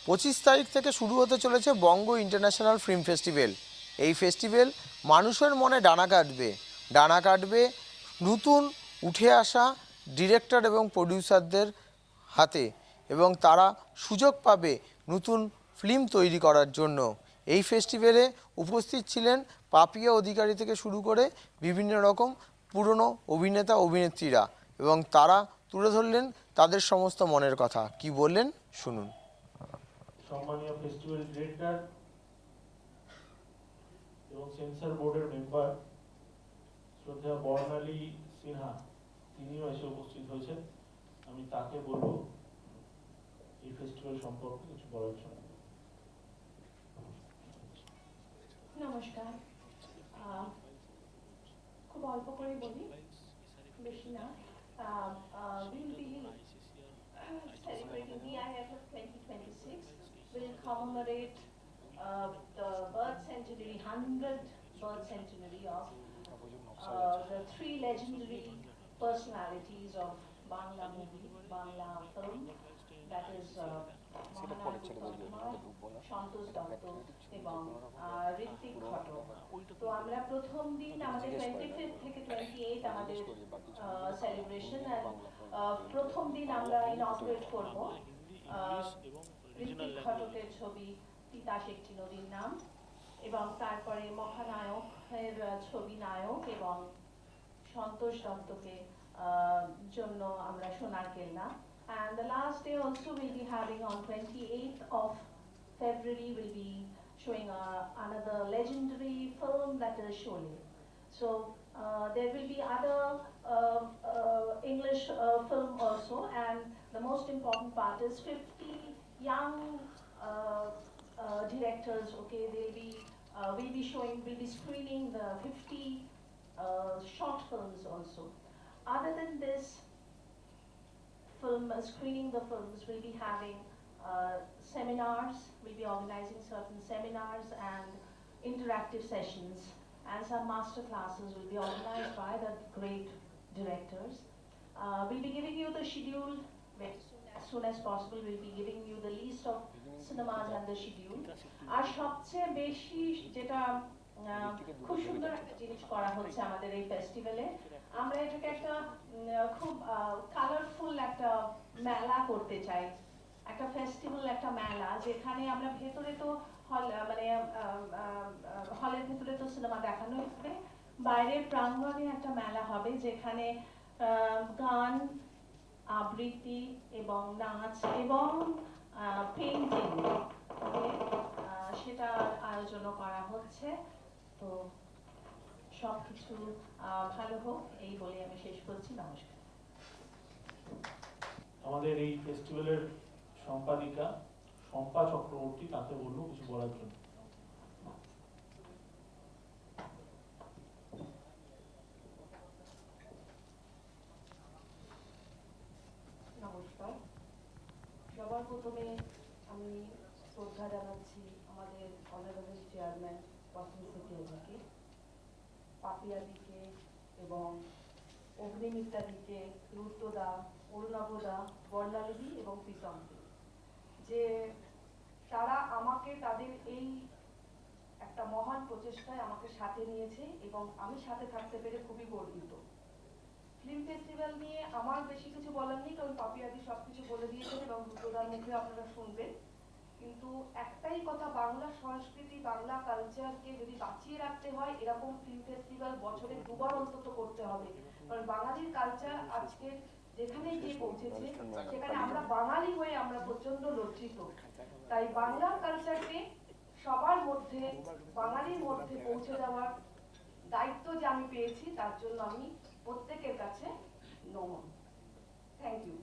25 তারিখ থেকে শুরু হতে চলেছে বঙ্গ ইন্টারন্যাশনাল ফিল্ম ফেস্টিভ্যাল। এই ফেস্টিভ্যাল মানুষের মনে ডানা কাটবে নতুন উঠে আসা ডিরেক্টর এবং প্রডিউসারদের হাতে, এবং তারা সুযোগ পাবে নতুন ফিল্ম তৈরি করার জন্য। এই ফেস্টিভ্যালে উপস্থিত ছিলেন পাপিয়া অধিকারী থেকে শুরু করে বিভিন্ন রকম পুরনো অভিনেতা অভিনেত্রীরা, এবং তারা তুলে ধরলেন তাদের সমস্ত মনের কথা। কি বললেন শুনুন। সম্মানীয় ফেস্টিভ্যাল ডিরেক্টর এবং সেন্সর বোর্ডের মেম্বার শ্রদ্ধেয় বর্ণালী সিনহা, তিনিও এসে উপস্থিত হয়েছেন। আমি তাকে বলবো এই ফেস্টিভ্যাল সম্পর্কে কিছু বলার জন্য। নমস্কার। খুব অল্প করে বলি, বেশি না। We'll be celebrating the IF of 2026. Will commemorate the birth centenary, 100th birth centenary of the three legendary personalities of Bangla movie, Bangla film, that is মহানায়ক উত্তম কুমার, সন্তোষ দত্ত এবং ঋত্বিক ঘটক। তো আমরা প্রথম দিন আমাদের 25 থেকে 28 আমাদের সেলিব্রেশন, প্রথম দিন আমরা ইনঅপারেট করব ঋত্বিক ঘটকের ছবি তিতাস একটি নদীর নাম, এবং তারপরে মহানায়কের ছবি নায়ক এবং সন্তোষ দত্তকে জন্য আমরা সোনার কেল্লা। And the last day also we'll be having on 28th of February, we'll be showing another legendary film, that is Sholay. So there will be other English film also, and the most important part is 50 young directors. Okay, we'll be screening the 50 short films also. Other than this screening the films, we'll be having seminars. We'll be organizing certain seminars and interactive sessions, and some master classes will be organized by the great directors. We'll be giving you the schedule as soon as possible. We'll be giving you the list of cinemas and the schedule. আর সবচেয়ে বেশি যেটা খুব সুন্দর একটা জিনিস করা হচ্ছে আমাদের এই ফেস্টিভ্যালে, আমরা এটাকে একটা খুব কালারফুল একটা মেলা করতে চাই, একটা ফেস্টিভ্যাল, একটা মেলা, যেখানে আমরা ভেতরে তো হলের ভেতরে তো সিনেমা দেখানো হবে, বাইরের প্রাঙ্গণে একটা মেলা হবে যেখানে গান, আবৃত্তি এবং নাচ এবং পেইন্টিং সেটা আয়োজন করা হচ্ছে। তো সবকিছু ভালো হোক, এই বলে আমি শেষ করছি। নমস্কার। আমাদের এই ফেস্টিভ্যালের সম্পাদিকা শম্পা চক্রবর্তী, তাকে বলবো কিছু বলার জন্য। নমস্কার। সবার প্রথমে আমি শ্রদ্ধা জানাচ্ছি আমাদের অনারেবল চেয়ারম্যান ওয়াসিম সিদ্দিকীকে, পাপিয়াদিকে এবং অগ্নিমিত্রাদিকে, রুদ্রদা, অরুণাভদা, বর্ণালীদি এবং প্রীতমকে, যে তারা আমাকে তাদের এই একটা মহান প্রচেষ্টায় আমাকে সাথে নিয়েছে এবং আমি সাথে থাকতে পেরে খুবই গর্বিত। ফিল্ম ফেস্টিভ্যাল নিয়ে আমার বেশি কিছু বলার নেই, কারণ পাপিয়াদি সবকিছু বলে দিয়েছেন এবং রুদ্রদার মুখে আপনারা শুনবেন। কিন্তু একটাই কথা, বাংলা সংস্কৃতি, বাংলা কালচারকে যদি বাঁচিয়ে রাখতে হয়, এরকম ফিল্ম ফেস্টিভ্যাল বছরে দুবার অন্তত করতে হবে, কারণ বাঙালির কালচার আজকে যেখানে গিয়ে পৌঁছেছে সেখানে আমরা বাঙালি হয়ে আমরা প্রচন্ড লজ্জিত। তাই বাংলার কালচারকে সবার মধ্যে, বাঙালির মধ্যে পৌঁছে দেওয়ার দায়িত্ব যে আমি পেয়েছি, তার জন্য আমি প্রত্যেকের কাছে নমন। Thank you.